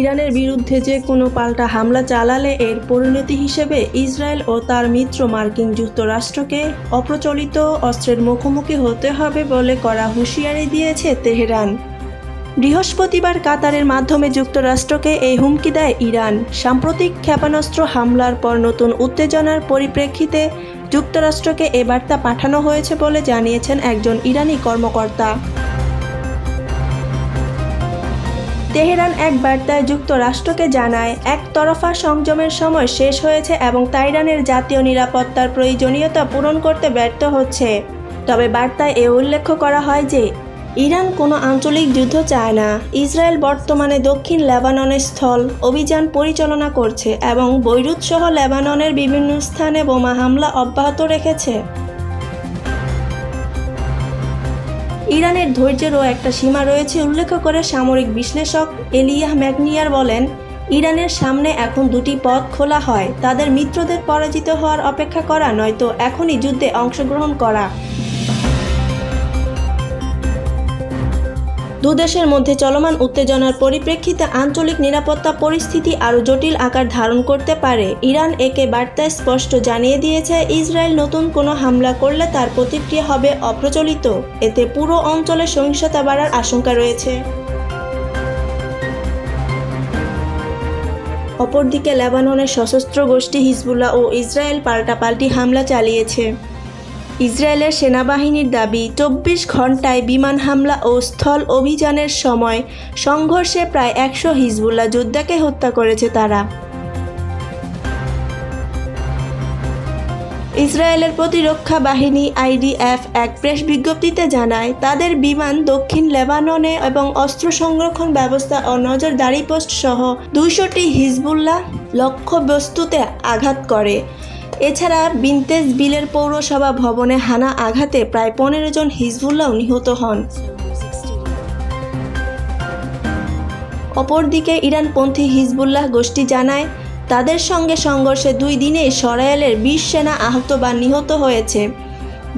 ইরানের বিরুদ্ধে যে কোনো পাল্টা হামলা চালালে এর পরিণতি হিসেবে ইসরায়েল ও তার মিত্র মার্কিন যুক্তরাষ্ট্রকে অপ্রচলিত অস্ত্রের মুখোমুখি হতে হবে বলে কড়া হুঁশিয়ারি দিয়েছে তেহরান। বৃহস্পতিবার কাতারের মাধ্যমে যুক্তরাষ্ট্রকে এই হুমকি দেয় ইরান। সাম্প্রতিক ক্ষেপণাস্ত্র হামলার পর নতুন উত্তেজনার পরিপ্রেক্ষিতে যুক্তরাষ্ট্রকে এ বার্তা পাঠানো হয়েছে বলে জানিয়েছেন একজন ইরানি কর্মকর্তা। তেহরান এক বার্তায় যুক্তরাষ্ট্রকে জানায়, একতরফা সংযমের সময় শেষ হয়েছে এবং তেহরানের জাতীয় নিরাপত্তার প্রয়োজনীয়তা পূরণ করতে ব্যর্থ হচ্ছে। তবে বার্তায় এ উল্লেখ করা হয় যে ইরান কোনো আঞ্চলিক যুদ্ধ চায় না। ইসরায়েল বর্তমানে দক্ষিণ লেবাননে স্থল অভিযান পরিচালনা করছে এবং বৈরুত সহ লেবাননের বিভিন্ন স্থানে বোমা হামলা অব্যাহত রেখেছে। ইরানের ধৈর্যেরও একটা সীমা রয়েছে উল্লেখ করে সামরিক বিশ্লেষক এলিয়াহ ম্যাগনিয়ার বলেন, ইরানের সামনে এখন দুটি পথ খোলা হয়, তাদের মিত্রদের পরাজিত হওয়ার অপেক্ষা করা নয়তো এখনই যুদ্ধে অংশগ্রহণ করা। দুদেশের মধ্যে চলমান উত্তেজনার পরিপ্রেক্ষিতে আঞ্চলিক নিরাপত্তা পরিস্থিতি আরও জটিল আকার ধারণ করতে পারে। ইরান একে বার্তায় স্পষ্ট জানিয়ে দিয়েছে, ইসরায়েল নতুন কোনো হামলা করলে তার প্রতিক্রিয়া হবে অপ্রচলিত। এতে পুরো অঞ্চলে সহিংসতা বাড়ার আশঙ্কা রয়েছে। অপরদিকে লেবাননের সশস্ত্র গোষ্ঠী হিজবুল্লাহ ও ইসরায়েল পাল্টাপাল্টি হামলা চালিয়েছে। ইসরায়েলের সেনাবাহিনীর দাবি, 24 ঘণ্টায় বিমান হামলা ও স্থল অভিযানের সময় সংঘর্ষে প্রায় 100 হিজবুল্লাহ যোদ্ধাকে হত্যা করেছে তারা। ইসরায়েলের প্রতিরক্ষা বাহিনী IDF এক প্রেস বিজ্ঞপ্তিতে জানায়, তাদের বিমান দক্ষিণ লেবাননে এবং অস্ত্র সংরক্ষণ ব্যবস্থা ও নজরদারি পোস্ট সহ 200টি হিজবুল্লাহ লক্ষ্যবস্তুতে আঘাত করে। এছাড়া বিনতেজ বিলের পৌরসভা ভবনে হানা আঘাতে প্রায় 15 জন হিজবুল্লাহ নিহত হন। অপরদিকে ইরানপন্থী হিজবুল্লাহ গোষ্ঠী জানায়, তাদের সঙ্গে সংঘর্ষে 2 দিনে ইসরায়েলের 20 সেনা আহত বা নিহত হয়েছে।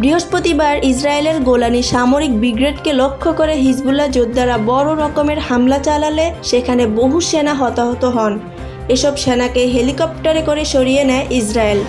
বৃহস্পতিবার ইসরায়েলের গোলানি সামরিক ব্রিগেডকে লক্ষ্য করে হিজবুল্লাহ যোদ্ধারা বড় রকমের হামলা চালালে সেখানে বহু সেনা হতাহত হন। এসব সেনাকে হেলিকপ্টারে করে সরিয়ে নেয় ইসরায়েল।